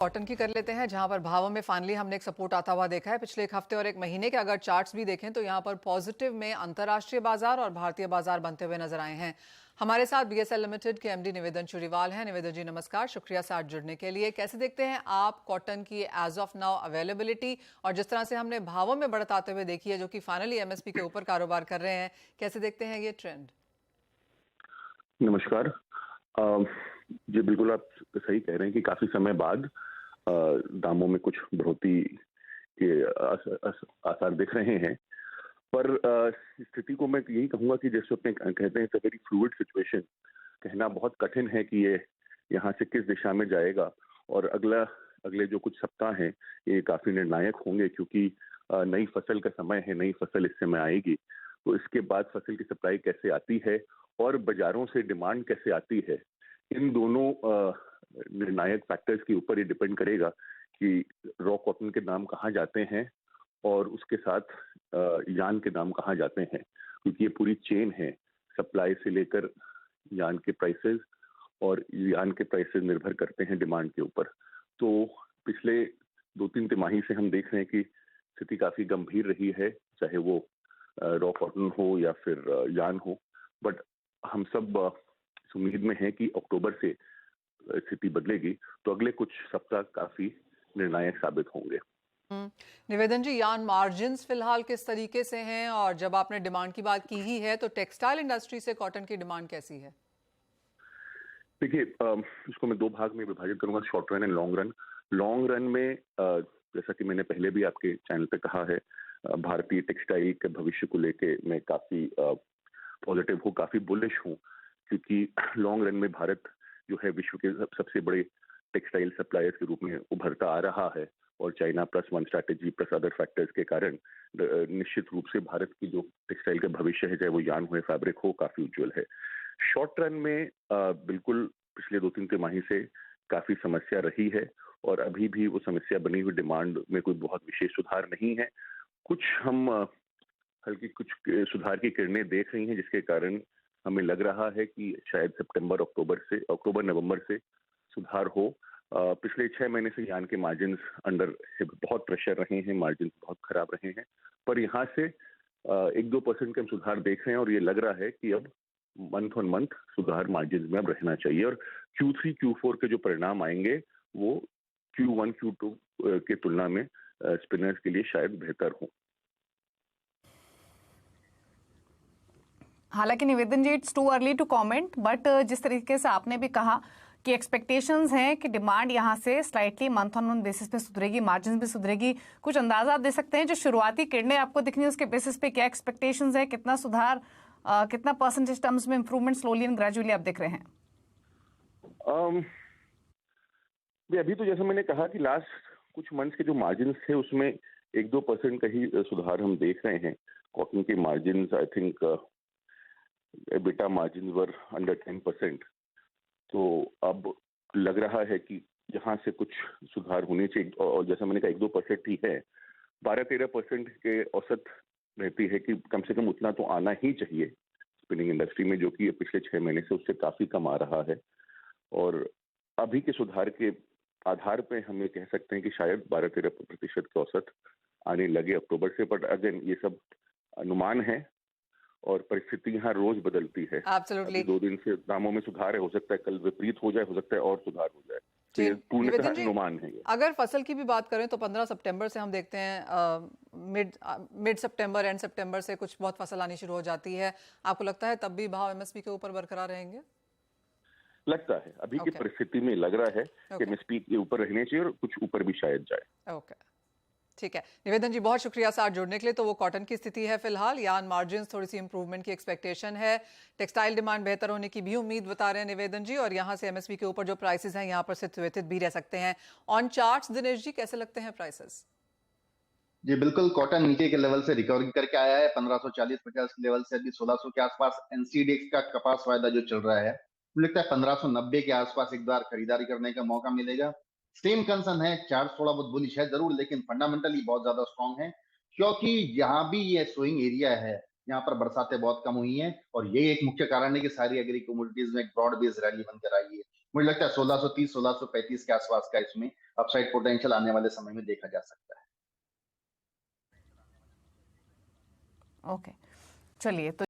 Cotton की कर लेते हैं, जहां पर भावों में फाइनली हमने एक सपोर्ट आता हुआ देखा है पिछले एक हफ्ते और एक महीने के। अगर चार्ट्स भी देखें तो यहां पर पॉजिटिव में अंतर्राष्ट्रीय बाजार और भारतीय बाजार बनते हुए नजर आए हैं। हमारे साथ बीएसएल लिमिटेड के एमडी निवेदन चुरीवाल हैं। निवेदन जी नमस्कार, शुक्रिया साथ जुड़ने के लिए। कैसे देखते हैं आप कॉटन की एज ऑफ नाउ अवेलेबिलिटी, और जिस तरह से हमने भावों में बढ़त आते हुए देखी है जो कि फाइनली एमएसपी के ऊपर कारोबार कर रहे हैं, कैसे देखते हैं ये ट्रेंड? नमस्कार। जी बिल्कुल, आप सही कह रहे हैं कि काफी समय बाद दामों में कुछ बढ़ोतरी के आसार दिख रहे हैं। पर स्थिति को मैं यही कहूंगा कि जैसे अपने कहते हैं, it's a very fluid situation. कहना बहुत कठिन है कि ये यहाँ से किस दिशा में जाएगा, और अगले जो कुछ सप्ताह हैं ये काफी निर्णायक होंगे, क्योंकि नई फसल का समय है, नई फसल इस समय आएगी। तो इसके बाद फसल की सप्लाई कैसे आती है और बाजारों से डिमांड कैसे आती है, इन दोनों निर्णायक फैक्टर्स के ऊपर ये डिपेंड करेगा कि रॉ कॉटन के दाम कहाँ जाते हैं और उसके साथ यार्न के दाम कहाँ जाते हैं, क्योंकि ये पूरी चेन है। सप्लाई से लेकर यार्न के प्राइसेस, और यार्न के प्राइसेस निर्भर करते हैं डिमांड के ऊपर। तो पिछले 2-3 तिमाही से हम देख रहे हैं कि स्थिति काफी गंभीर रही है, चाहे वो रॉ कॉटन हो या फिर यार्न हो। बट हम सब इस उम्मीद में हैं कि अक्टूबर से स्थिति बदलेगी, तो अगले कुछ सप्ताह काफी निर्णायक साबित होंगे। निवेदन जी, यार्न मार्जिन्स फिलहाल किस तरीके से हैं, और जब आपने डिमांड की बात की ही है तो टेक्सटाइल इंडस्ट्री से कॉटन की डिमांड कैसी है? देखिए, इसको मैं 2 भाग में विभाजित करूंगा, short run and long run. Long run में जैसा कि मैंने पहले भी आपके चैनल पे कहा है, भारतीय टेक्सटाइल के भविष्य को लेके मैं काफी पॉजिटिव हूँ, काफी बुलिश हूँ, क्योंकि लॉन्ग रन में भारत जो है विश्व के सबसे बड़े टेक्सटाइल सप्लायर्स के रूप में उभरता आ रहा है, और China plus one strategy plus other factors के कारण निश्चित रूप से भारत की जो टेक्सटाइल का भविष्य है, चाहे वो यार्न हो या फैब्रिक हो, काफी उज्जवल है। शॉर्ट रन में बिल्कुल पिछले 2-3 तिमाही से काफी समस्या रही है, और अभी भी वो समस्या बनी हुई डिमांड में कोई बहुत विशेष सुधार नहीं है। कुछ हम हल्की कुछ सुधार की किरणें देख रही हैं, जिसके कारण हमें लग रहा है कि शायद अक्टूबर नवंबर से सुधार हो। पिछले 6 महीने से यार्न के मार्जिन अंडर बहुत प्रेशर रहे हैं, मार्जिन बहुत खराब रहे हैं, पर यहाँ से 1-2% के हम सुधार देख रहे हैं, और ये लग रहा है कि अब मंथ ऑन मंथ सुधार मार्जिन में अब रहना चाहिए, और Q3 Q4 के जो परिणाम आएंगे वो Q1 Q2 के तुलना में स्पिनर्स के लिए शायद बेहतर हो। हालांकि Nivedan ji, it's too early to comment, but जिस तरीके से आपने भी कहा कि एक्सपेक्टेशंस हैं कि डिमांड यहां से slightly month on month basis पे सुधरेगी, मार्जिन भी सुधरेगी, कुछ अंदाजा आप दे सकते हैं जो शुरुआती किरणें आपको दिखनी है उसके बेसिस पे क्या एक्सपेक्टेशंस है, कितना सुधार, कितना परसेंटेज टर्म्स में इंप्रूवमेंट स्लोली एंड ग्रेजुअली आप देख रहे हैं? अभी तो जैसा मैंने कहा कि लास्ट कुछ मंथ्स के जो मार्जिन थे उसमें 1-2% का ही सुधार हम देख रहे हैं। कॉटन के margin I think EBITDA margin were under 10%। तो अब लग रहा है कि यहाँ से कुछ सुधार होने चाहिए, और जैसा मैंने कहा 1-2% ही है। 12-13% के औसत रहती है कि कम से कम उतना तो आना ही चाहिए स्पिनिंग इंडस्ट्री में, जो कि पिछले 6 महीने से उससे काफी कम आ रहा है। और अभी के सुधार के आधार पे हम ये कह सकते हैं कि शायद 12-13% के औसत आने लगे अक्टूबर से। बट अगेन ये सब अनुमान है, और परिस्थिति यहाँ रोज बदलती है। एब्सोल्युटली। 2 दिन से दामों में सुधार है, हो सकता है कल विपरीत हो जाए, हो सकता है और सुधार हो जाए। तो ये पूर्णतः अनुमान है ये। अगर फसल की भी बात करें तो 15 सितंबर से हम देखते हैं मिड सितंबर एंड सितंबर से कुछ बहुत फसल आनी शुरू हो जाती है। आपको लगता है तब भी भाव एमएसपी के ऊपर बरकरार रहेंगे? लगता है अभी की परिस्थिति में लग रहा है कि एमएसपी के ऊपर रहने चाहिए, और कुछ ऊपर भी शायद जाए। ओके, ठीक है। निवेदन जी, बहुत शुक्रिया साथ जुड़ने के लिए। तो वो कॉटन की स्थिति है फिलहाल, यार्न मार्जिन थोड़ी सी इंप्रूवमेंट की एक्सपेक्टेशन है, टेक्सटाइल डिमांड बेहतर होने की भी उम्मीद बता रहे हैं निवेदन जी, और यहाँ से एमएसपी के ऊपर जो प्राइसेस हैं यहाँ पर सिचुएटेड भी रह सकते हैं। ऑन चार्ट्स दिनेश जी, कैसे लगते हैं प्राइसेस? जी बिल्कुल, कॉटन नीचे के लेवल से रिकवरी करके आया है 1540-50 के लेवल से अभी 1600 के आसपास। एनसीडीएक्स का कपास वायदा जो चल रहा है, मुझे लगता है 1590 के आसपास एक बार खरीदारी करने का मौका मिलेगा। सेम कंसर्न है, चार्ट थोड़ा बहुत बुलिश है जरूर, लेकिन फंडामेंटली बहुत ज्यादा स्ट्रांग है, क्योंकि यहाँ भी ये स्विंग एरिया है, यहाँ पर बरसातें बहुत कम हुई हैं, और ये एक मुख्य कारण है कि सारी एग्री कमोडिटीज में एक ब्रॉड बेस रैली बनकर आई है। मुझे लगता है 1630 1635 के आसपास का इसमें अपसाइड पोटेंशियल आने वाले समय में देखा जा सकता है। ओके, चलिए तो